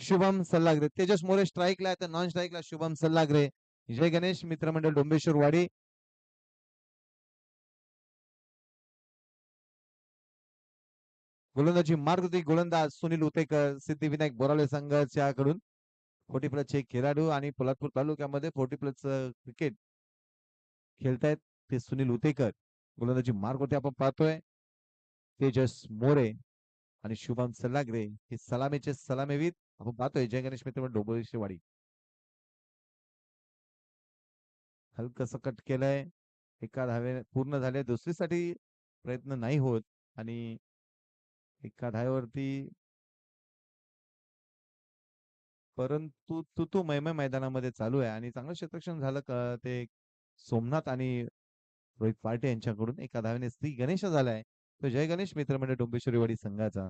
शुभम सल्लाग्रे. तेजस मोरे स्ट्राईकला आहे तर नॉन स्ट्राईकला शुभम सल्लाग्रे. जय गणेश मित्रमंडळ डोंबेश्वर वाडी. गोलंदाजी मार्ग होती गोलंदाज सुनील उतेकर सिद्धिविनायक बोरावले संघाच्याकडून 40 प्लसचे खेळाडू आणि पोलादपूर तालुक्यामध्ये 40 प्लस क्रिकेट खेळतायत ते सुनील उतेकर. गोलंदाजी मार्ग होते आपण पाहतोय तेजस मोरे आणि शुभम सल्लाग्रे हे सलामीचे सलामीवीर आपण पाहतोय जय गणेश मित्रमंडळ डोंबेश्वर वाडी. हलकस कट केलंय एका धावे पूर्ण झाले दुसरीसाठी प्रयत्न नाही होत आणि एका धावेवरती परंतु तो मैदान मैदानामध्ये चालू आहे आणि चांगलं क्षेत्ररक्षण झालं का ते सोमनाथ आणि रोहित पार्टे यांच्याकडून एका धावेने श्री गणेश झालाय तो जय गणेश मित्रमंडळ डोंबेश्वरीवाडी संघाचा.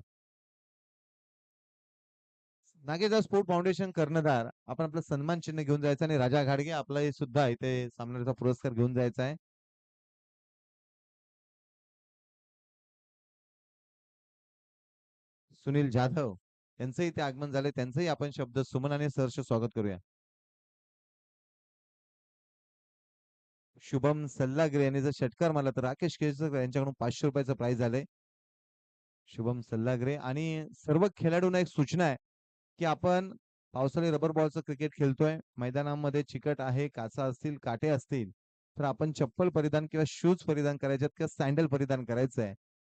नागेशदास स्पोर्ट फाउंडेशन कर्णधार आपण आपलं सन्मान चिन्ह घेऊन जायचं आणि राजा घाडगे आपला सुद्धा इथे सामन्याचा पुरस्कार घेऊन जायचा आहे. सुनील जाधव यांचंही ते आगमन झाले त्यांचंही आपण शब्द सुमन आणि सहर्ष स्वागत करूया. शुभम सल्लाग्रे यांनी जर षटकार मारला तर राकेश केसकर यांच्याकडून 500 रुपयाचं प्राइज आलंय. शुभम सल्लाग्रे आणि सर्व खेळाडूंना एक सूचना आहे की आपण पावसाळी रबर बॉलचं क्रिकेट खेळतोय मैदानामध्ये चिकट आहे काचा असतील काटे असतील तर आपण चप्पल परिधान किंवा शूज परिधान करायचे किंवा सँडल परिधान करायचं आहे.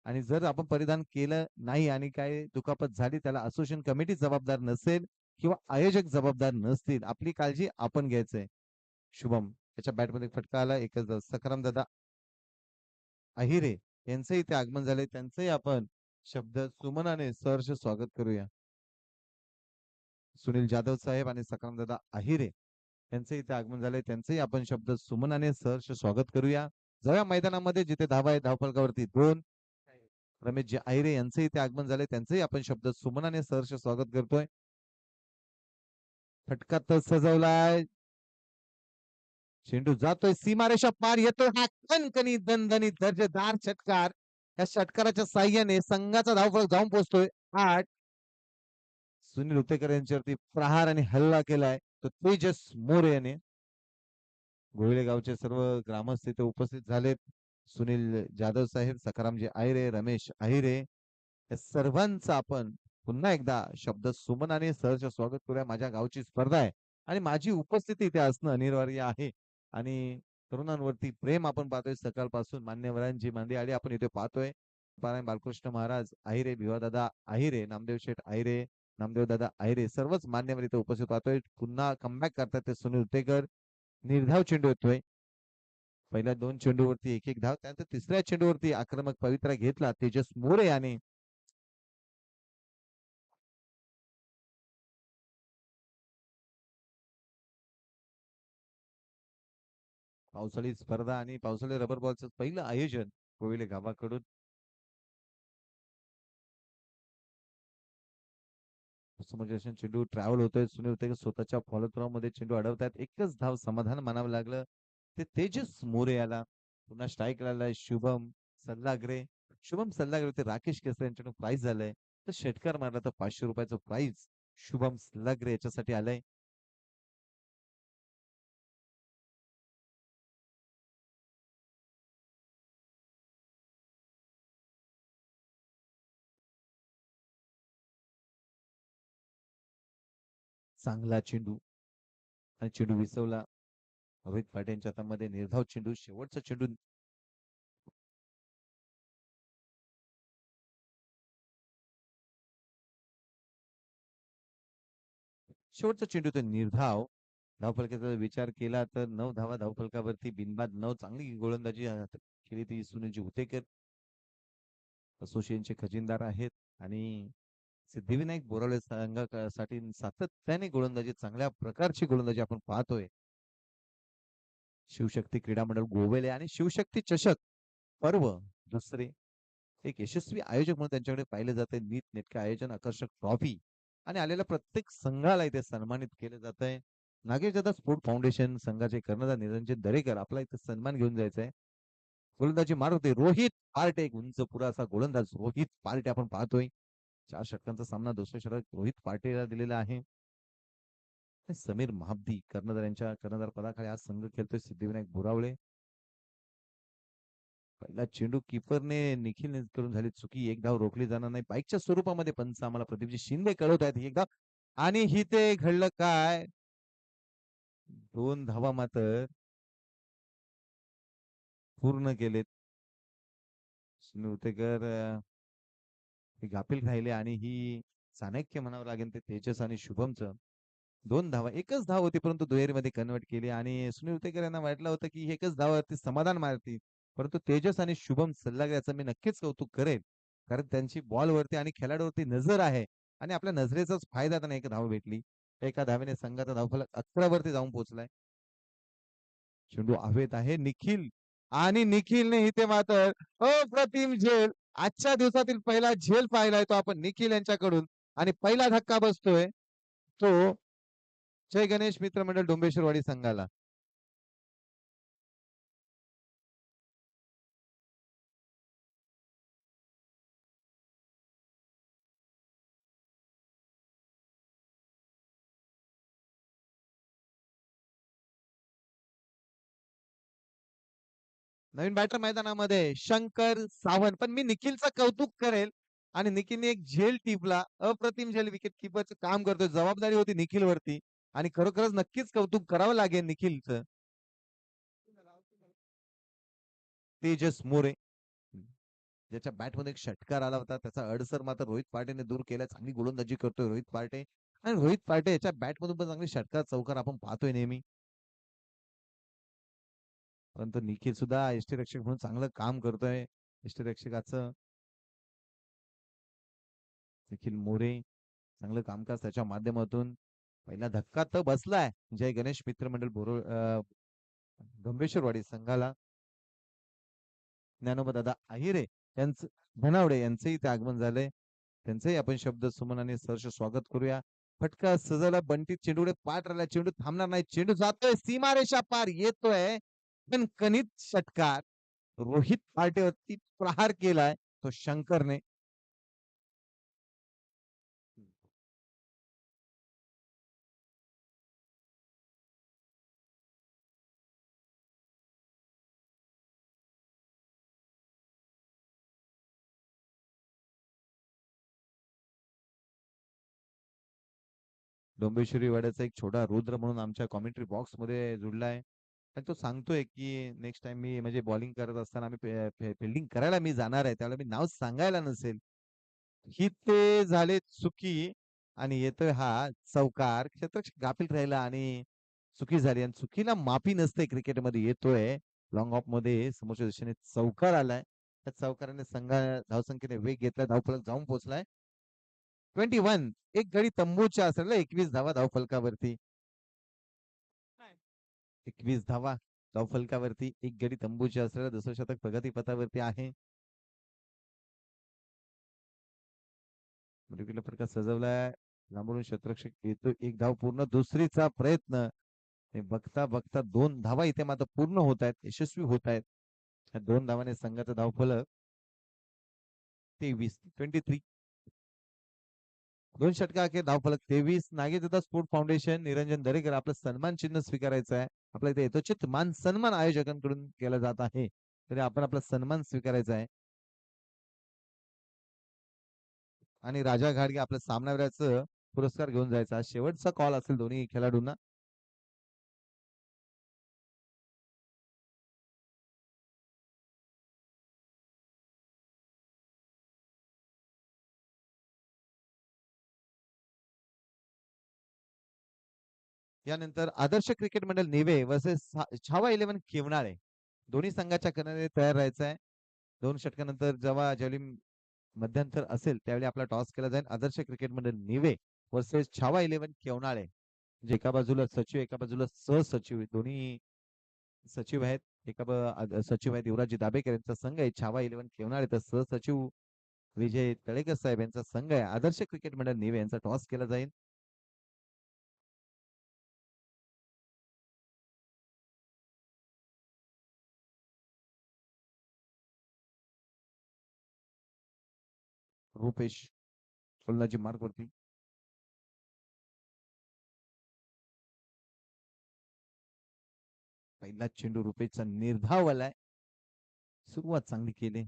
आणि जर आपण परिधान केलं नाही आणि काय दुखापत झाली त्याला असोसिएशन कमिटी जबाबदार नसेल किंवा आयोजक जबाबदार नसतील आपली काळजी आपण घ्यायचंय. शुभम त्याच्या बॅटमध्ये फटका आला एकच सखाराम दादा अहिरे यांचंही इथे आगमन झाले त्यांचंही आपण शब्द सुमनाने सहर्ष स्वागत करूया. सुनील जाधव साहेब आणि सखाराम दादा अहिरे यांचे इथे आगमन झाले त्यांचंही आपण शब्द सुमनाने सहर्ष स्वागत करूया. जाऊया मैदानामध्ये जिथे धावा आहे धावफलकावरती 2 रमेशजी आहिरे यांचंही इथे आगमन झाले त्यांचंही आपण शब्द सुमनाने सहर्ष स्वागत करतोय. फटका तर सजवलाय चेंडू जातोय सीमारेषा पार येतोय हा कणकणी दणदणी दर्जेदार षटकार. या षटकाराच्या साह्याने संघाचा धावफलक जाऊन पोहोचतोय 8. सुनील उतेकर यांच्यावरती प्रहार आणि हल्ला केलाय तो तेजस मोरे याने. गोविले गावचे सर्व ग्रामस्थ इथे उपस्थित झालेत. सुनील जाधव साहेब सखारामजी आहिरे रमेश आहिरे या सर्वांचा आपण पुन्हा एकदा शब्द सुमनाने सहर्ष स्वागत करूया. माझ्या गावची स्पर्धा आहे आणि माझी उपस्थिती इथे असणं अनिवार्य आहे आणि तरुणांवरती प्रेम आपण पाहतोय सकाळपासून मान्यवरांची मांदी आली आपण इथे पाहतोय. पारायण बालकृष्ण महाराज आहिरे भिवादादा आहिरे नामदेव शेठ आहिरे नामदेव दादा आहिरे सर्वच मान्यवर इथे उपस्थित पाहतोय. पुन्हा कमबॅक करतात ते सुनील उतेकर. निर्धाव चेंडू येतोय पहिल्या 2 चेंडूवरती एक एक धाव त्यानंतर तिसऱ्या चेंडूवरती आक्रमक पवित्रा घेतला तेजस मोरे याने. पावसाळी स्पर्धा आणि पावसाळी रबर बॉलचं पहिलं आयोजन कोविले गावाकडून. चेंडू ट्रॅव्हल होतोय सुनील होते स्वतःच्या फॉलोथ्रो मध्ये चेंडू अडवतात एकच धाव समाधान मानावं लागलं ते तेजस मोरे याला. पुन्हा स्ट्राईक लागलाय शुभम सल्लाग्रे. शुभम सल्लाग्रे ते राकेश केसर यांच्याकडून प्राइज झालंय तर षटकार मारला तर 500 रुपयाचं प्राइज शुभम सल्लाग्रे याच्यासाठी आलंय. चांगला चेंडू आणि चेंडू विसवला रोहित पाटील हातामध्ये निर्धाव चेंडू शेवटचा चेंडू. शेवटचा चेंडू तो निर्धाव धावफलकाचा विचार केला तर 9 धावा धावफलकावरती बिनबाद 9 चांगली गोलंदाजी केली ती सुनील उतेकर असोसिएशनचे खजिनदार आहेत आणि सिद्धिविनायक बोरावले संघासाठी सातत्याने गोलंदाजी चांगल्या प्रकारची गोलंदाजी आपण पाहतोय. शिवशक्ती क्रीडा मंडळ गोवेले आणि शिवशक्ती चषक पर्व दुसरे एक यशस्वी आयोजक म्हणून त्यांच्याकडे पाहिले जाते. नीट नेटके आयोजन आकर्षक ट्रॉफी आणि आलेल्या प्रत्येक संघाला इथे सन्मानित केलं जात आहे. नागेश दादा स्पोर्ट फाउंडेशन संघाचे कर्णधार निरंजन दरेकर आपला इथे सन्मान घेऊन जायचा आहे. गोलंदाजी मारत होते रोहित पार्टे उंच पुरा असा गोलंदाज रोहित पार्टे आपण पाहतोय 4 षटकांचा सामना दुसऱ्या षटकात रोहित पाटीलला दिलेला आहे. समीर महाब्दी कर्णधार पदाखाली आज संघ खेळतोय. सिद्धिविनायक बोरावळे. पहिला चेंडू कीपरने निखिल करून झाली चुकी. एक धाव रोखली जाणार नाही. बाईकच्या स्वरूपामध्ये पंच आम्हाला प्रदीपजी शिंदे कळवत आहेत एक धाव. आणि ही ते घडलं काय, 2 धावा मात्र पूर्ण केलेत. सुनील उतेकर गाफील राहिले आणि ही चाणक्य म्हणावं लागेल ते तेजस आणि शुभमचं. 2 धावा, एकच धाव होती परंतु दुहेरीमध्ये कन्वर्ट केली आणि सुनील उतेकर यांना वाटलं होतं की एकच धावावरती समाधान मारतील. परंतु तेजस आणि शुभम सल्लागाराचं मी नक्कीच कौतुक करेन, कारण त्यांची बॉलवरती आणि खेळाडूवरती नजर आहे आणि आपल्या नजरेचाच फायदा त्यांना एक धाव भेटली. एका धावेने संघाचा धावफलक 11 वरती जाऊन पोहोचलाय. चेंडू हवेत आहे. निखिल आणि निखिलने इथे मात्र अप्रतिम झेल, आजच्या दिवसातील पहिला झेल पाहिलाय तो आपण निखिल यांच्याकडून आणि पहिला धक्का बसतोय तो जय गणेश मित्र मंडळ डोंबेश्वरवाडी संघाला. नवीन बॅटर मैदानामध्ये शंकर सावंत, पण मी निखिलचं कौतुक करेल आणि निखिलने एक झेल टिपला. अप्रतिम झेल, विकेट किपरचं काम करतोय. जबाबदारी होती निखिल वरती आणि खरोखरच नक्कीच कौतुक करावं लागेल निखिलचं. तेजस मोरे ज्याच्या बॅट मध्ये एक षटकार आला होता, त्याचा अडसर मात्र रोहित पाटेने दूर केला. चांगली गोलंदाजी करतोय रोहित पाटे आणि रोहित पाटे याच्या बॅट मधून पण चांगले षटकार चौकार आपण पाहतोय नेहमी. परंतु निखिल सुद्धा यष्टीरक्षक म्हणून चांगलं काम करतोय. यष्टीरक्षकाचं निखिल मोरे चांगलं कामकाज त्याच्या माध्यमातून. पहिला धक्का तर बसलाय जय गणेश मित्र मंडळ गंभेश्वरवाडी संघाला. ज्ञानोबा दादा आहिरे यांचं धनावडे यांचंही ते आगमन झालंय. त्यांचंही आपण शब्द सुमन आणि सहर्ष स्वागत करूया. फटका सजवला. बंटी चेंडूकडे पाठ राहिला. चेंडू थांबणार नाही. चेंडू जातोय सीमारेषा पार, येतोय पण कनित षटकार. रोहित पाटेवरती प्रहार केलाय तो शंकरने. डोंबेश्वरी वाड्याचा एक छोटा रुद्र म्हणून आमच्या कॉमेंट्री बॉक्स मध्ये जुडलाय आणि तो सांगतोय की नेक्स्ट टाइम मी म्हणजे बॉलिंग करत असताना मी फिल्डिंग करायला मी जाणार आहे, त्यावेळेला मी नाव सांगायला नसेल. ही ते झाले चुकी आणि येतोय हा चौकार. क्षेत्ररक्षक गाफील राहिला आणि चुकी झाली आणि चुकीला माफी नसते क्रिकेटमध्ये. येतोय लॉंग ऑफ मध्ये समोरच्या दिशेने चौकार आलाय. त्या चौकाराने संघा धावसंख्येने वेग घेतला. धावफलक जाऊन पोहोचलाय 21. एक गडी तंबूच्या असेल 21 धावा धावफलकावरती. 21 धावा धावफलकावरती एक गडी तंबूच्या असलेलं दुसरं शतक प्रगतीपथावरती आहे. फटका सजवलाय. लांबून क्षेत्ररक्षक येतो. एक धाव पूर्ण. दुसरीचा प्रयत्न. बघता बघता 2 धावा इथे मात्र पूर्ण होत आहेत, यशस्वी होत आहेत. 2 धावाने संघाचा धावफलक 23. 2 षटका अखेर धावफलक 23. नागेशदत्ता स्पोर्ट फाउंडेशन निरंजन दरेकर आपलं सन्मान चिन्ह स्वीकारायचं आहे. आपल्या इथे यथोचित मान सन्मान आयोजकांकडून केला जात आहे, तरी आपण आपला सन्मान स्वीकारायचा आहे. आणि राजा घाडगे आपल्या सामनावीराचं पुरस्कार घेऊन जायचा. शेवटचा कॉल असेल दोन्ही खेळाडूंना. यानंतर आदर्श क्रिकेट मंडळ नेवे वर्सेस छावा 11 केवनाळे. दोन्ही संघाच्या किनारे तयार राहायचं आहे. 2 षटकानंतर जेव्हा ज्यावेळी मध्यंतर असेल त्यावेळी आपला टॉस केला जाईल. आदर्श क्रिकेट मंडळ नेवे वर्सेस छावा 11 केवनाळे. म्हणजे एका बाजूला सचिव, एका बाजूला सहसचिव, दोन्ही सचिव आहेत. सचिव आहेत युवराजी दाबेकर यांचा संघ आहे छावा 11 केवनाळे, तर सहसचिव विजय तळेकर साहेब यांचा संघ आहे आदर्श क्रिकेट मंडळ नेवे. यांचा टॉस केला जाईल. रुपेश फलंदाजी मार्क वरती. पहिला चेंडू रुपेशचा निर्धावलाय. सुरुवात चांगली केली,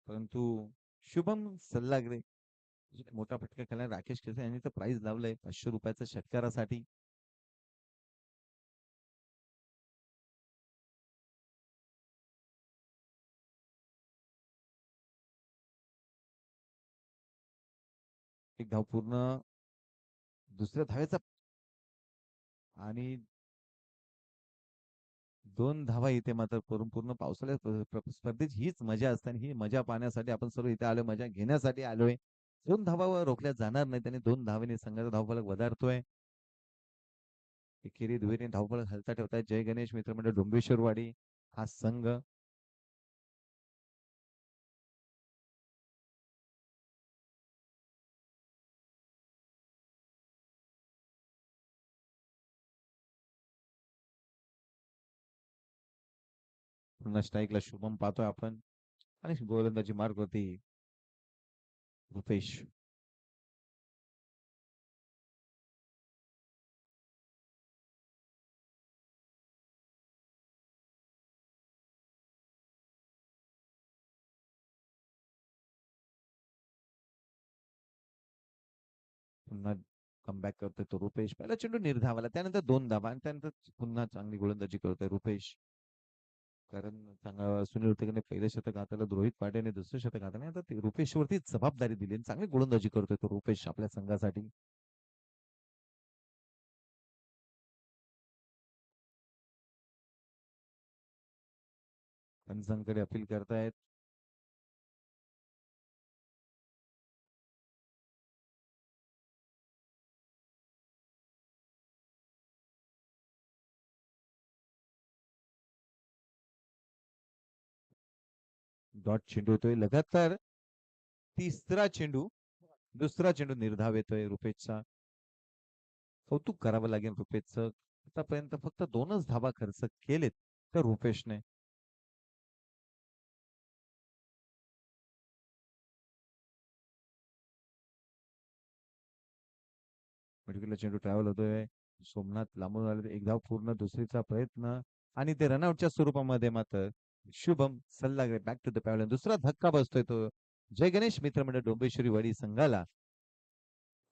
परंतु शुभम सल्लागरे मोठा फटका खेळला. राकेश केसे यांनी तर प्राइज लावलंय ₹500 षटकारासाठी. एक धाव पूर्ण, दुसऱ्या धावेचा आणि 2 धावा इथे मात्र करून पूर्ण पावसाळ्यात स्पर्धेत हीच मजा असते आणि ही मजा पाहण्यासाठी आपण सर्व इथे आलोय, मजा घेण्यासाठी आलोय. 2 धावा रोखल्या जाणार नाही. त्यांनी 2 धावेने संघाचा धावफलक वधारतोय. एकेरी दुहेरी धावफलक हलता ठेवताय जय गणेश मित्रमंडळ डोंबेश्वरवाडी हा संघ. पुन्हा स्ट्राईकला शुभम पाहतोय आपण आणि गोलंदाजी मार्ग होती रुपेश. पुन्हा कमबॅक करतोय तो रुपेश. पहिला चेंडू निर्धावाला, त्यानंतर 2 धावा आणि त्यानंतर पुन्हा चांगली गोलंदाजी करतोय रुपेश. कारण चांगला सुनील उटेकरने पहिलं शतक हाताला, रोहित पांड्याने दुसरं शतक हाताने, आता रुपेश वरती जबाबदारी दिली आणि चांगली गोलंदाजी करतोय तो रुपेश आपल्या संघासाठी. पंचांकडे अपील करतायत. डॉट चेंडू येतोय लगातार, तिसरा चेंडू, दुसरा चेंडू निर्धाव येतोय रुपेशचा. कौतुक करावं लागेल रुपेशचं. आतापर्यंत फक्त 2च धावा खर्च केलेत त्या रुपेशने. मिडविकेटला चेंडू ट्रॅव्हल होतोय. सोमनाथ लांबून आले, एक धाव पूर्ण, दुसरीचा प्रयत्न आणि ते रनआउटच्या स्वरूपामध्ये मात्र शुभम सल्लागार बॅक टू द पॅव्हलियन. दुसरा धक्का बसतोय तो जय गणेश मित्रमंडळ डोंबेश्वरी वाडी संघाला.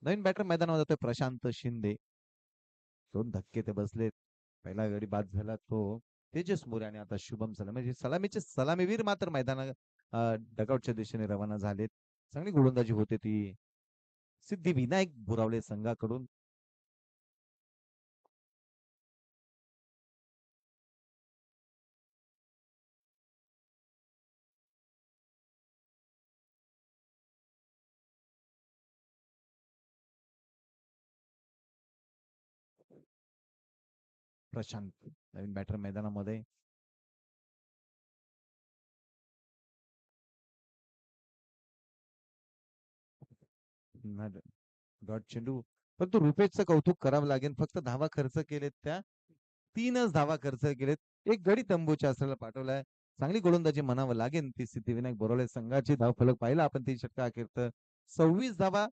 नवीन बॅटर मैदानावर जातोय प्रशांत शिंदे. 2 धक्के ते बसलेत. पहिला गडी बाद झाला तो तेजस मोरे आणि आता शुभम सलामी, म्हणजे सलामीचे सलामीवीर मात्र मैदाना डगआउटच्या दिशेने रवाना झालेत. चांगली गोलंदाजी होते ती सिद्धिविनायक बुरावले संघाकडून. प्रशांत नवीन बॅटर मैदानामध्ये. डॉट चेंडू, फक्त रुपेशचं कौतुक करावं लागेल. फक्त धावा खर्च केलेत त्या, 3च धावा खर्च केलेत. एक गडी तंबूच्या असल्याला पाठवलाय. चांगली गोलंदाजी म्हणावं लागेल ती सिद्धिविनायक बोरवले संघाची. धाव फलक पाहिला आपण 3 षटका अखेर 26 धावा,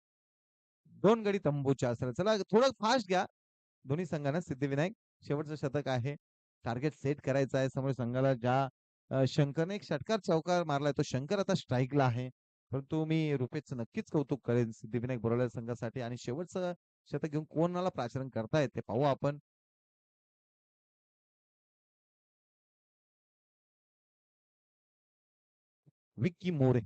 2 गडी तंबूच्या असल्याला. चला थोडं फास्ट घ्या दोन्ही संघांना. सिद्धिविनायक शेवटचं शतक आहे, टार्गेट सेट करायचं आहे समोर संघाला. ज्या शंकरने एक षटकार चौकार मारलाय तो शंकर आता स्ट्राईकला आहे. परंतु मी रुपेशचं नक्कीच कौतुक करेन सिद्धिविनायक बोरवले संघासाठी. आणि शेवटचं शतक घेऊन कोणाला प्राचरण करतायत ते पाहू आपण. विक्की मोरे,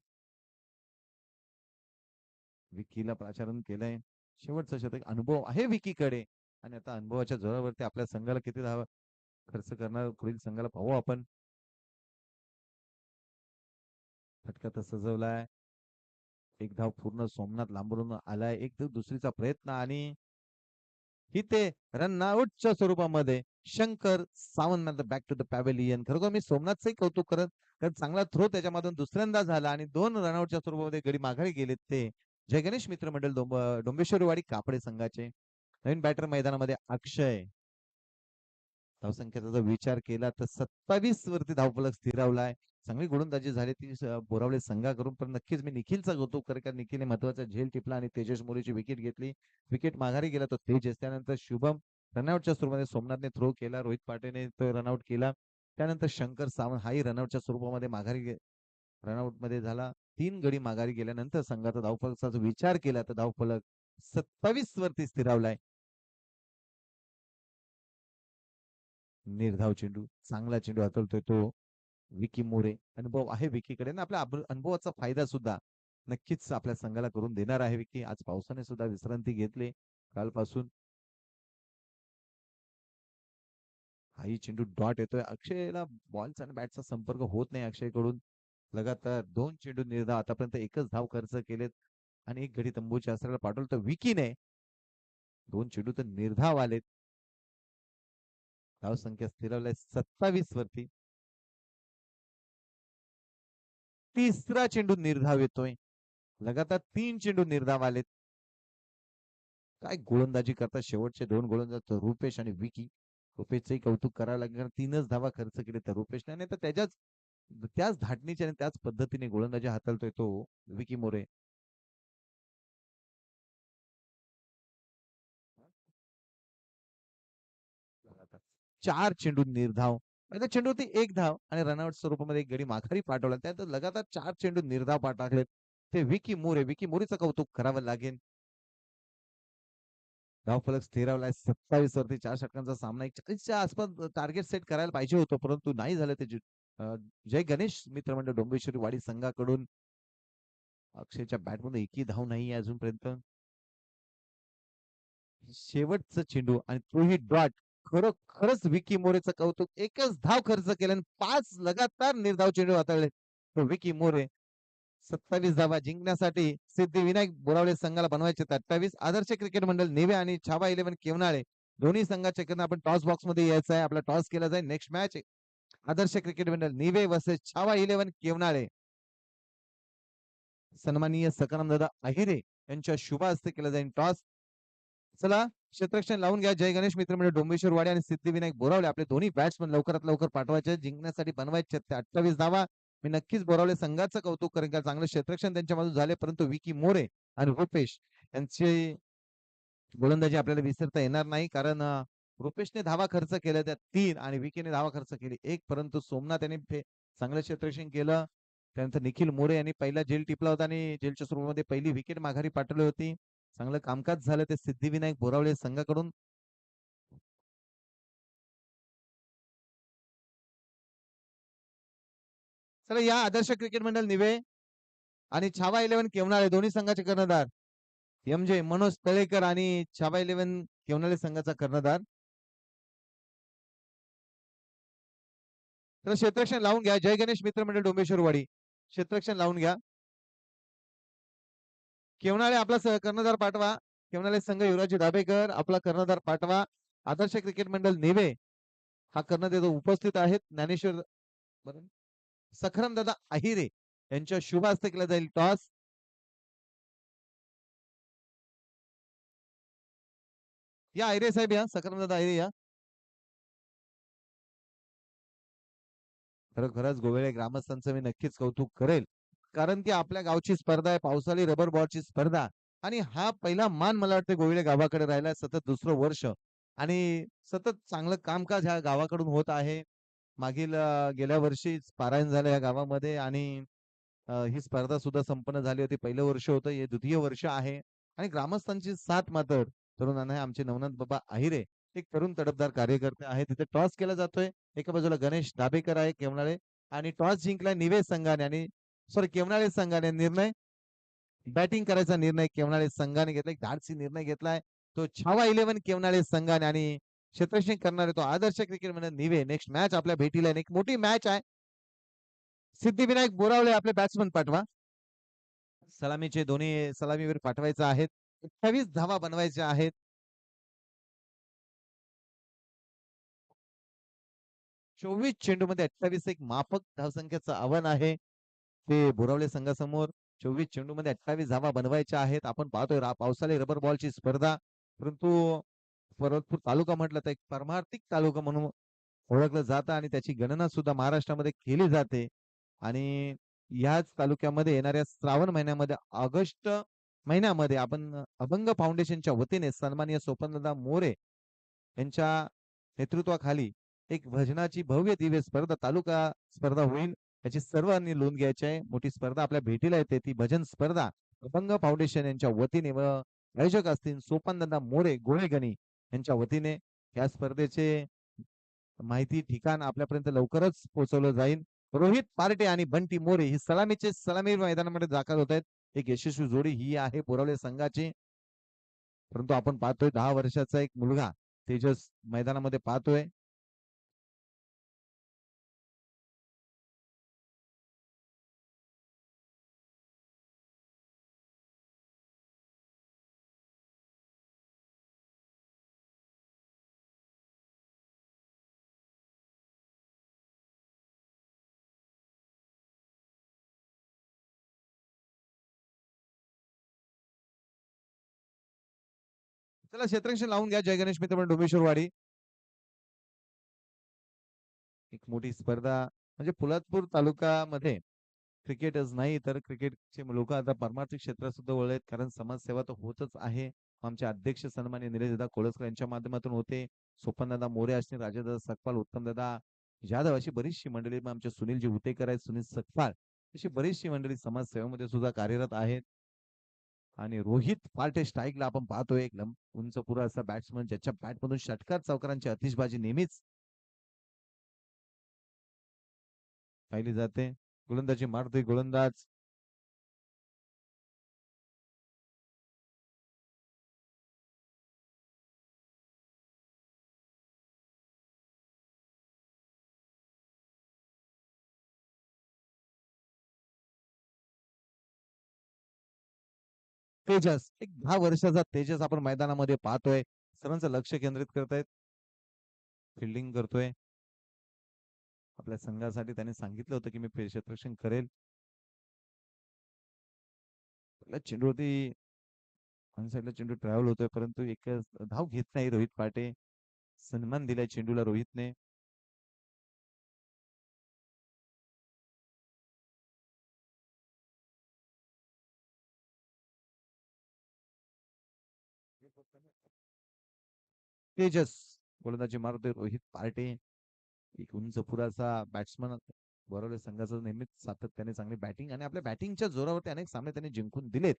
विकीला प्राचारण केलंय. शेवटचं शतक, अनुभव आहे विकीकडे आणि आता अनुभवाच्या जोरावरती आपल्या संघाला किती धावा खर्च करणार पुढील संघाला पाहू आपण. फटका तर सजवलाय. एक धाव पूर्ण, सोमनाथ लांबून आलाय. एक धाव दुसरीचा प्रयत्न आणि इथे रन आउटच्या स्वरूपामध्ये Shankar Sawant back to the pavilion. खरोखर मी सोमनाथचंही कौतुक करत, कारण चांगला थ्रो त्याच्यामधून दुसऱ्यांदा झाला आणि 2 रनआउटच्या स्वरूपामध्ये गडी माघारी गेलेत ते जय गणेश मित्रमंडळ डोंबेश्वरवाडी कापडे संघाचे. नवीन बॅटर मैदानामध्ये अक्षय. धावसंख्येचा जर विचार केला तर 27 वरती धावफलक स्थिरावलाय. चांगली गोलंदाजी झाली ती बोरावले संघाकडून. पण नक्कीच मी निखिलचा कौतुक करेन, कारण निखिलने महत्वाचा झेल टिपला आणि तेजस मोरेची विकेट घेतली. विकेट माघारी गेला तो तेजस. त्यानंतर शुभम रनआउटच्या स्वरूपामध्ये सोमनाथने थ्रो केला. रोहित पाटेने तो रनआउट केला. त्यानंतर शंकर सावंत हाही रनआउटच्या स्वरूपामध्ये रनआउट मध्ये झाला. 3 गडी माघारी गेल्यानंतर संघाचा धावफलकाचा विचार केला तर धावफलक 27 वरती स्थिरावलाय. निर्धाव चेंडू, चांगला चेंडू हाताळतोय तो विकी मोरे. अनुभव आहे विकीकडे ना, आपल्या अनुभवाचा फायदा सुद्धा नक्कीच आपल्या संघाला करून देणार आहे विकी. आज पावसाने सुद्धा विश्रांती घेतली कालपासून. हाही चेंडू डॉट येतोय. अक्षयला बॉलचा आणि बॅटचा संपर्क होत नाही अक्षयकडून. लगातार 2 चेंडू निर्धाव, आतापर्यंत एकच धाव खर्च केलेत आणि एक गडी तंबूच्या आसऱ्याला पाठवलं. तर विकीने 2 चेंडू तर निर्धाव आलेत. धावसंख्या स्थिरावलाय 27 वरती. तिसरा चेंडू निर्धाव येतोय. लगातार 3 चेंडू निर्धाव आलेत. काय गोलंदाजी करतात शेवटचे 2 गोलंदाज रुपेश आणि विकी. रुपेशचंही कौतुक करावं लागेल, कारण 3च धावा खर्च केले तर रुपेशने. नाही तर त्याच धाटणीच्या आणि त्याच पद्धतीने गोलंदाजी हाताळतोय तो विकी मोरे. 4 चेंडू निर्धाव. त्या चेंडूवरती एक धाव आणि रनआउट स्वरूपामध्ये एक गडी माघारी पाठवला. त्यानंतर लगातार 4 चेंडू निर्धाव पाठवलेत. ते विकी मोरेचं कौतुक करावं लागेल. धावफलक स्थिरावलाय 27 वरती. 4 षटकांचा सामना. एक 40च्या आसपास टार्गेट सेट करायला पाहिजे होतं, परंतु नाही झालं ते. जय गणेश मित्रमंडळ डोंबिवली वाडी संघाकडून अक्षयच्या बॅटमध्ये एकही धाव नाही अजूनपर्यंत. शेवटचा चेंडू आणि तोही डॉट. खरोखरच विकी मोरेचं कौतुक. एकच धाव खर्च केला आणि 5 लगातार निर्धाव चेंडू हाताळले. तो विकी मोरे. 27 धावा जिंकण्यासाठी सिद्धिविनायक बोरावले संघाला बनवायचे 28. आदर्श क्रिकेट मंडळ नेवे आणि छावा 11 केवनाळे दोन्ही संघाच्या कडनं आपण टॉस बॉक्स मध्ये यायचं आहे. आपला टॉस केला जाईल. नेक्स्ट मॅच आदर्श क्रिकेट मंडळ नेवे वर्सेस छावा 11 केवनाळे. सन्माननीय सकाराम दादा अहिरे यांच्या शुभ हस्ते केला जाईल टॉस. चला क्षेत्ररक्षण लावून घ्या. जय गणेश मित्रमंडळ डोंबेश्वर वाडे आणि सिद्धिविनायक बोरावले आपले दोन्ही बॅट्समन लवकरात लवकर पाठवायचे. जिंकण्यासाठी बनवायचे 28 धावा. मी नक्कीच बोरावले संघाचं कौतुक करेन, का चांगलं क्षेत्ररक्षण त्यांच्या बाजूने झाले, परंतु विकी मोरे आणि रुपेश यांची गोलंदाजी आपल्याला विसरता येणार नाही. कारण रुपेशने धावा खर्च केल्या त्या 3 आणि विकीने धावा खर्च केली 1, परंतु सोमनाथ यांनी चांगलं क्षेत्ररक्षण केलं. त्यानंतर निखिल मोरे यांनी पहिला झेल टिपला होता आणि झेलच्या सुरुवातीमध्ये पहिली विकेट माघारी पाठवली होती. चांगलं कामकाज झालं ते सिद्धिविनायक बोरावले संघाकडून. चला या आदर्श क्रिकेट मंडळ निवे आणि छावा 11 केवनाळे दोन्ही संघाचे कर्णधार एमजे मनोज तळेकर आणि छावा 11 केवनाळे संघाचा कर्णधार. तर क्षेत्ररक्षण लावून घ्या. जय गणेश मित्र मंडळ डोंबेश्वरवाडी क्षेत्ररक्षण लावून घ्या. केवनाळे आपला कर्णधार पाठवा. केवनाळे संघ युवराज दाभेकर आपला कर्णधार पाठवा. आदर्श क्रिकेट मंडळ नेवे हा कर्णधार उपस्थित आहेत. ज्ञानेश्वर सखरम दादा अहिरे यांच्या शुभ हस्ते केला जाईल टॉस. या अहिरे साहेब या. सखरम दादा अहिरे या. खरंच गोवेळे ग्रामस्थांचं मी नक्कीच कौतुक करेल, कारण की आपल्या गावची स्पर्धा आहे. पावसाळी रबर बॉलची स्पर्धा आणि हा पहिला मान मला वाटतं गोविळे गावाकडे राहिला. सतत दुसरं वर्ष आणि सतत चांगलं कामकाज ह्या गावाकडून होत आहे. मागील गेल्या वर्षी पारायण झालं या गावामध्ये आणि ही स्पर्धा सुद्धा संपन्न झाली होती. पहिलं वर्ष होतं, हे द्वितीय वर्ष आहे आणि ग्रामस्थांची साथ मात्र तरुणांना आमचे नवनाथ बाबा अहिरे एक तरुण तडफदार कार्यकर्ते आहेत. तिथे टॉस केला जातोय. एका बाजूला गणेश दाभेकर आहे केवनाळे आणि टॉस जिंकलाय निवेश संघाने आणि सॉरी केवनाळे संघाने. निर्णय बॅटिंग करायचा निर्णय केवनाळे संघाने घेतलाय. धाडसी निर्णय घेतलाय तो छावा 11 केवनाळे संघाने आणि क्षेत्ररक्षण करणारे तो आदर्श क्रिकेट मंडळ निवे. नेक्स्ट मॅच आपल्या भेटीला एक मोठी मॅच आहे. सिद्धिविनायक बोरावले आपले बॅट्समन पाठवा. सलामीचे दोन्ही सलामीवर पाठवायचे आहेत. 28 धावा बनवायच्या आहेत. 24 चेंडूमध्ये 28 एक माफक धावसंख्येचं आव्हान आहे ते बोरावले संघासमोर. 24 चेंडूमध्ये 28 धावा बनवायच्या आहेत. आपण पाहतोय पावसाळी रबर बॉलची स्पर्धा, परंतु परतपूर तालुका म्हटलं तर एक परमार्थिक तालुका म्हणून ओळखलं जातं आणि त्याची गणना सुद्धा महाराष्ट्रामध्ये केली जाते. आणि याच तालुक्यामध्ये येणाऱ्या श्रावण महिन्यामध्ये ऑगस्ट महिन्यामध्ये आपण अभंग फाउंडेशनच्या वतीने सन्माननीय स्वपनदादा मोरे यांच्या नेतृत्वाखाली एक भजनाची भव्य दिव्य स्पर्धा तालुका स्पर्धा होईल. याची सर्वांनी नोंद घ्यायची आहे. मोठी स्पर्धा आपल्या भेटीला येते ती भजन स्पर्धा अभंग फाउंडेशन यांच्या वतीने व आयोजक असतील सोपानदादा मोरे गोळेगणी यांच्या वतीने या स्पर्धेचे माहिती ठिकाण आपल्यापर्यंत लवकरच पोहोचवलं जाईल. रोहित पार्टे आणि बंटी मोरे ही सलामी मैदानामध्ये दाखल होत आहेत. एक यशस्वी जोडी ही आहे बोरावले संघाची. परंतु आपण पाहतोय 10 वर्षाचा एक मुलगा तेजस मैदानामध्ये पाहतोय. चला क्षेत्ररक्षण लावून घ्या जय गणेश मित्र डोमेश्वरवाडी. एक मोठी स्पर्धा म्हणजे पोलादपूर तालुक्यामध्ये क्रिकेटच नाही तर क्रिकेटचे लोक आता परमार्थिक क्षेत्रात सुद्धा वळलेत कारण समाजसेवा तर होतच आहे. आमचे अध्यक्ष सन्मान्य निलेशदादा कोळसकर यांच्या माध्यमातून होते. सोपनदादा मोरे असतील राजादादा सकपाल उत्तमदादा जाधव अशी बरीचशी मंडळी आमचे सुनीलजी हुतेकर आहेत सुनील सकपाल अशी बरीचशी मंडळी समाजसेवेमध्ये सुद्धा कार्यरत आहेत. आणि रोहित पार्टे स्ट्राईकला आपण पाहतोय एक उंच पुरा असा बॅट्समन ज्याच्या बॅट मधून षटकार चौकारांची आतिषबाजी नेहमीच पाहिली जाते. गोलंदाजी मारतोय गोलंदाज तेजस एक 10 वर्षाचा तेजस आपण मैदानामध्ये पाहतोय. सर्वांचं लक्ष केंद्रित करतायत. फिल्डिंग करतोय. आपल्या संघासाठी त्याने सांगितलं होतं की मी क्षेत्ररक्षण करेल. चेंडूवरती साईडला चेंडू ट्रॅव्हल होतोय परंतु एक धाव घेत नाही रोहित पाटे. सन्मान दिलाय चेंडूला रोहितने. तेजस गोलंदाजी मारतोय रोहित पार्टे. एक उंच पुराचा बॅट्समन बरोबर संघाचं नेहमीच सातत्याने चांगली बॅटिंग आणि आपल्या बॅटिंगच्या जोरावरती अनेक सामने त्यांनी जिंकून दिलेत.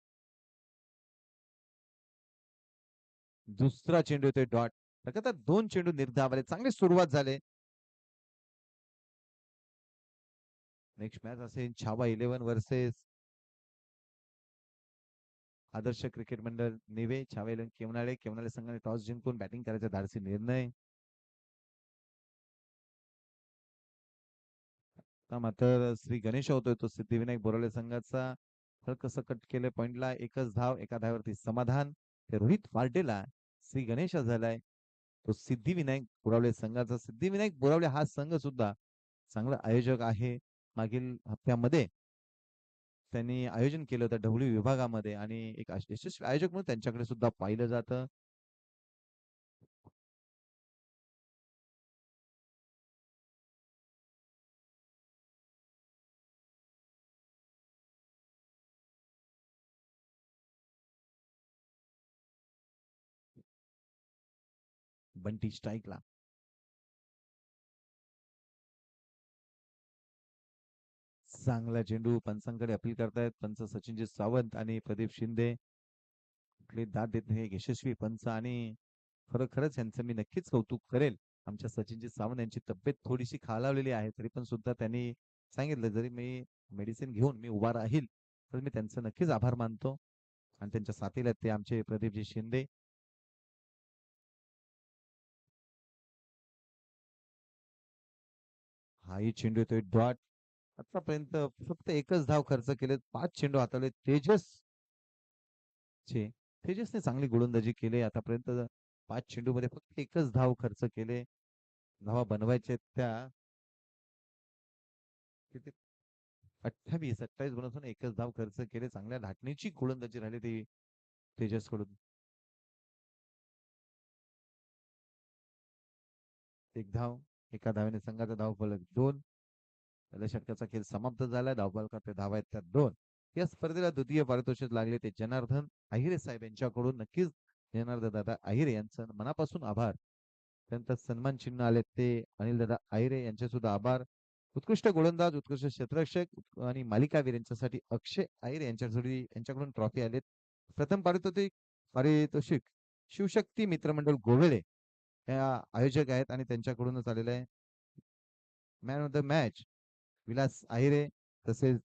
दुसरा चेंडू येतोय डॉट. लगातार 2 चेंडू निर्धावले चांगली सुरुवात झाली. नेक्स्ट मॅच असेल छावा 11 वर्सेस आदर्श क्रिकेट मंडळ नेवे छावा 11 केवनाळे संघाने टॉस जिंकून बॅटिंग करायचा धाडसी निर्णय. मात्र श्री गणेश होतोय तो सिद्धिविनायक बोरावले संघाचा कसं केलं पॉइंटला एकच धाव एका धावावरती समाधान. रोहित पार्टेला श्री गणेश झालाय तो सिद्धिविनायक बोरावले संघाचा. सिद्धिविनायक बोरावले हा संघ सुद्धा चांगला आयोजक आहे. मागील हप्त्यामध्ये त्यांनी आयोजन केलं होतं ढवळी विभागामध्ये आणि एक यशस्वी आयोजक म्हणून त्यांच्याकडे सुद्धा पाहिलं जातं. बंटी स्ट्राईकला चांगला चेंडू पंचांकडे अपील करतायत पंच सचिनजी सावंत आणि प्रदीप शिंदे. कुठली दाद देत नाही यशस्वी पंच आणि खरंच यांचं मी नक्कीच कौतुक करेल. आमच्या सचिनजी सावंत यांची तब्येत थोडीशी खालावलेली आहे तरी पण सुद्धा त्यांनी सांगितलं जरी मी मेडिसिन घेऊन मी उभा राहील तर मी त्यांचं नक्कीच आभार मानतो. आणि त्यांच्या साथीला ते आमचे प्रदीपजी शिंदे. हाही चेंडू येतोय डॉट. आतापर्यंत फक्त एकच धाव खर्च केले 5 चेंडू हातावले तेजसने चांगली गोलंदाजी केली आतापर्यंत 5 चेंडू मध्ये फक्त एकच धाव खर्च केले. धावा बनवायचे त्या किती 28 बनवून एकच धाव खर्च केले. चांगल्या धाटणीची गोलंदाजी राहिली ती तेजस कडून. एक धाव एका धावेने संघाचा धावफलक 2. पहिल्या षटकाचा खेळ समाप्त झाला. धावफलकात धावा आहेत त्या 2. या स्पर्धेला द्वितीय पारितोषिक लागले ते जनार्दन अहिरे साहेब यांच्याकडून. नक्कीच जनार्दन दादा अहिरे यांचं मनापासून आभार. त्यानंतर सन्मान चिन्ह आले ते अनिल दादा अहिरे यांचे सुद्धा आभार. उत्कृष्ट गोलंदाज, उत्कृष्ट क्षेत्ररक्षक आणि मालिकावीर यांच्यासाठी अक्षय अहिरे यांच्याकडून ट्रॉफी आलेत. प्रथम पारितोषिक शिवशक्ती मित्रमंडळ गोवेळे या आयोजक आहेत आणि त्यांच्याकडूनच आलेलं आहे. Man of the match Vilas Ahire, तसेच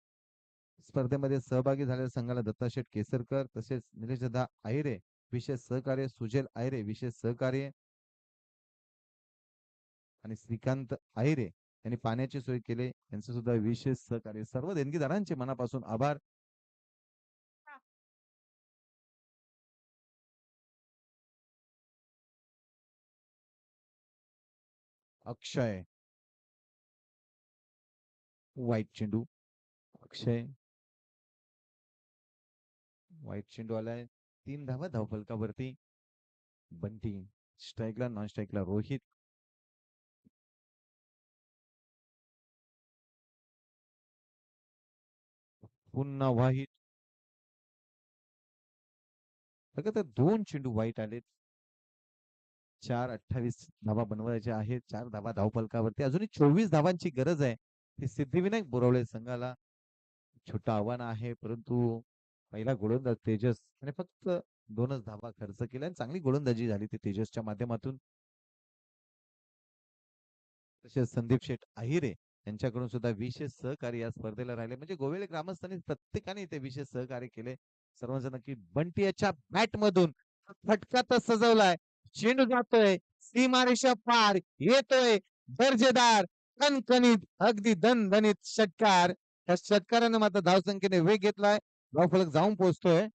स्पर्धेमध्ये सहभागी झालेल्या संघाला दत्ताशेठ केसरकर, तसेच निलेशदादा आहिरे विशेष सहकार्य, सुजल आहिरे विशेष सहकार्य आणि श्रीकांत आहिरे यांनी पाण्याची सोय केले यांचं सुद्धा विशेष सहकार्य. सर्व देणगीदारांचे मनापासून आभार. अक्षय वाईट चेंडू, अक्षय वाईट चेंडू आलाय. 3 धावा धावफलकावरती. बंटी स्ट्राईकला, नॉन स्ट्राईकला रोहित. पुन्हा वाईट. तर 2 चेंडू वाईट आलेत. 4:28 धावा बनवायच्या आहेत. 4 धावा धावफलकावरती. अजूनही 24 धावांची गरज आहे. हे सिद्धिविनायक बोरावळे संघाला छोटं आव्हान आहे, परंतु पहिला गोलंदाज तेजस आणि फक्त 2च धावा खर्च केल्या आणि चांगली गोलंदाजी झाली ती तेजसच्या माध्यमातून. तसेच संदीप शेठ अहिरे यांच्याकडून सुद्धा विशेष सहकार्य या स्पर्धेला राहिले. म्हणजे गोवेळे ग्रामस्थांनी प्रत्येकाने इथे विशेष सहकार्य केले. सर्वांचं नक्की. बंटी याच्या बॅट मधून फटका तर सजवलाय, चेंडू जातोय सीमारेषा पार, येतोय दर्जेदार कणकणीत अगदी दणदणीत षटकार. त्या षटकारानं मात्र धावसंख्येने वेग घेतलाय. धावफलक जाऊन पोहोचतोय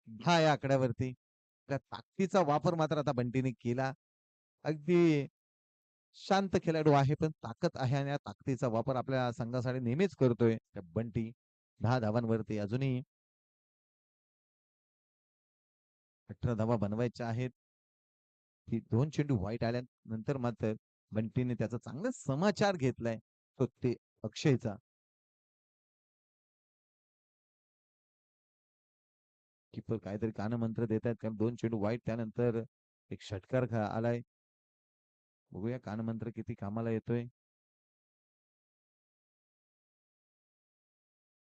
10 या आकड्यावरती. त्या ताकदीचा वापर मात्र आता बंटीने केला. अगदी शांत खेळाडू आहे, पण ताकद आहे आणि या ताकदीचा वापर आपल्या संघासाठी नेहमीच करतोय बंटी. 10 धावांवरती. अजूनही 18 धावा बनवायच्या आहेत. ही 2 चेंडू वाईट आल्यानंतर मात्र बंटीने त्याचा चांगला समाचार घेतलाय, तो ते अक्षयचा. किपर काहीतरी कानमंत्र देत आहेत, कारण 2 चेंडू वाईट, त्यानंतर एक षटकार आलाय. बघूया कानमंत्र किती कामाला येतोय.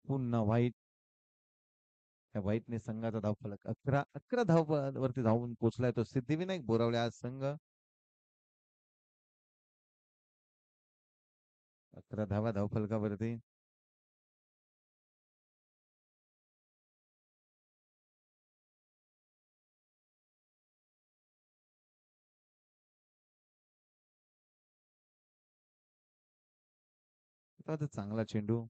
पुन्हा वाईट. त्या वाईटने संघाचा धावफलक 11 धावावरती धावून पोहोचलाय तो सिद्धिविनायक बोरावले आज संघ. 11 धावा धावफलकावरती. चांगला चेंडू.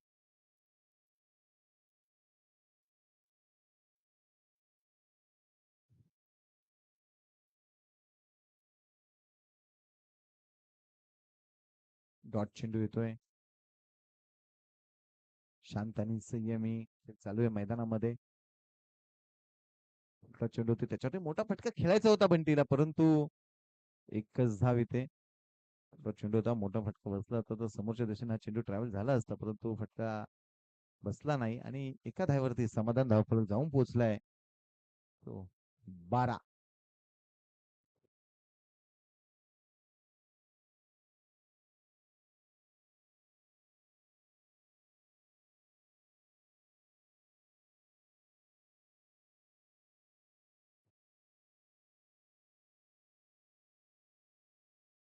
डॉट चेंडू येतोय. शांत आणि संयमी चालू आहे मैदानामध्ये. चेंडू होती त्याच्यासाठी मोठा फटका खेळायचा होता बंटीला, परंतु एकच धाव इथे. चेंडू होता, मोठा फटका बसला होता तर समोरच्या दिशेने हा चेंडू ट्रॅव्हल झाला असता, परंतु फटका बसला नाही आणि एका धावेवरती समाधान धावफलक जाऊन पोहोचलाय तो 12.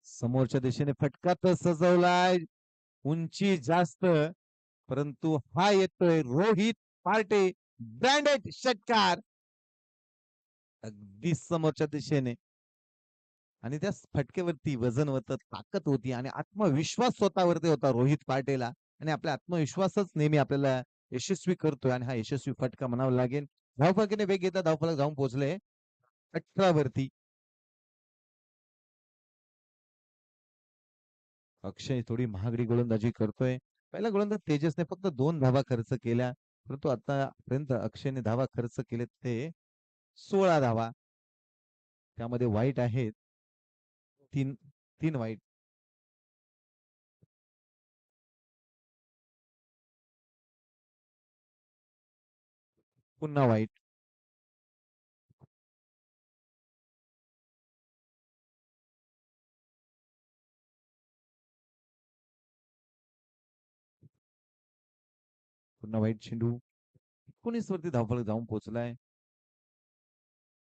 समोरच्या दिशेने फटका तर सजवलाय, उंची जास्त, परंतु हा येतोय रोहित पार्टे ब्रँडेड षटकार अगदी समोरच्या दिशेने. आणि त्या फटकेवरती वजन होतं, ताकद होती आणि आत्मविश्वास स्वतःवरती होता रोहित पाटेला. आणि आपला आत्मविश्वासच नेहमी आपल्याला यशस्वी करतोय आणि हा यशस्वी फटका म्हणावा लागेल. धावफलकाने वेग घेतला, धावफलक जाऊन पोहोचले 18 वरती. अक्षय थोडी महागडी गोलंदाजी करतोय. पहिला गोलंदाज तेजसने फक्त 2 धावा खर्च केल्या, परंतु आतापर्यंत अक्षयने धावा खर्च केले ते 16 धावा. त्यामध्ये वाईट आहेत 3. 3 वाईट. पुन्हा वाईट. पुन्हा वाईट चेंडू. 19 वरती धावफलक जाऊन पोहोचलाय.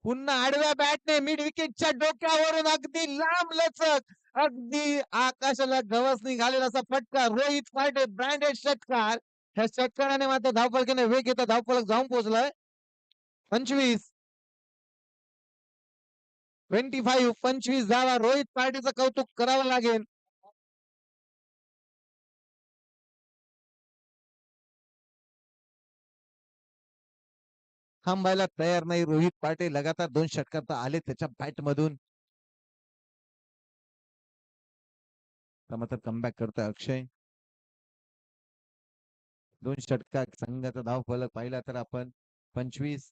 पुन्हा आडव्या बॅटने मिड विकेटच्या डोक्यावरून अगदी लांब लचक, अगदी आकाशाला गवसणी घालेला असा फटका. रोहित पार्टे ब्रँडेड षटकार. ह्या षटकाराने मात्र धावफलकाने वेग घेता धावफलक जाऊन पोहोचलाय. 25. 25 धावा. रोहित पार्टीचं कौतुक करावं लागेल. थांबायला तयार नाही रोहित पाटे. लगातार 2 षटकार तर आले त्याच्या बॅट मधून. मात्र कमबॅक करतोय अक्षय. 2 षटकार संघाचा धावफलक पाहिला तर आपण 25.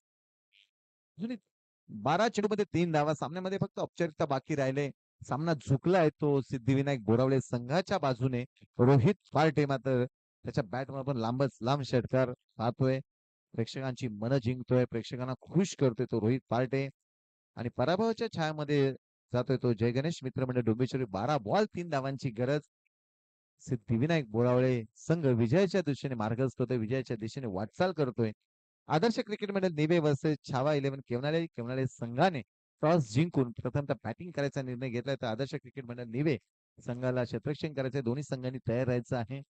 12 चेंडूमध्ये 3 धावा. सामन्यामध्ये फक्त औपचारिकता बाकी राहिले. सामना झुकलाय तो सिद्धिविनायक बोरावळे संघाच्या बाजूने. रोहित पार्टे मात्र त्याच्या बॅट पण लांबच लांब षटकार पाहतोय. प्रेक्षकांची मन जिंकतोय. प्रेक्षकांना खुश करतोय तो रोहित पार्टे. आणि पराभवाच्या छायामध्ये जातोय तो जय गणेश मित्रमंडळ डोंबिवली. 12 बॉल 3 धावांची गरज. सिद्धिविनायक बोरावळे संघ विजयाच्या दिशेने मार्गस्थ होतोय. विजयाच्या दिशेने वाटचाल करतोय. आदर्श क्रिकेट मंडळ निवे वर्सेस छावा 11 केवनाळे. केवनाळे संघाने टॉस जिंकून प्रथमतः बॅटिंग करायचा निर्णय घेतलाय. तर आदर्श क्रिकेट मंडळ निवे संघाला क्षेत्ररक्षण करायचंय. दोन्ही संघांनी तयार राहायचं आहे.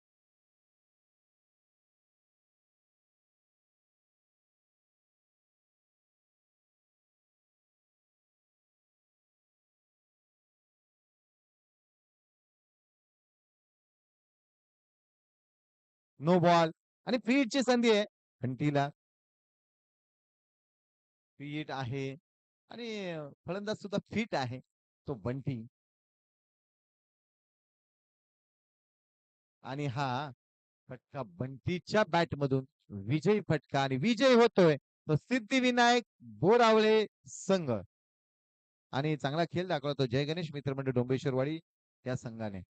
नो बॉल आणि फीडची संधी आहे घंटीला. फीट आहे आणि फलंदाज सुद्धा फिट आहे तो बंटी. आणि हा फटका बंटीच्या बॅट मधून विजयी फटका आणि विजय होतोय तो सिद्धिविनायक बोरावळे संघ. आणि चांगला खेळ दाखवतो जय गणेश मित्रमंडळ डोंबेश्वरवाडी या संघाने.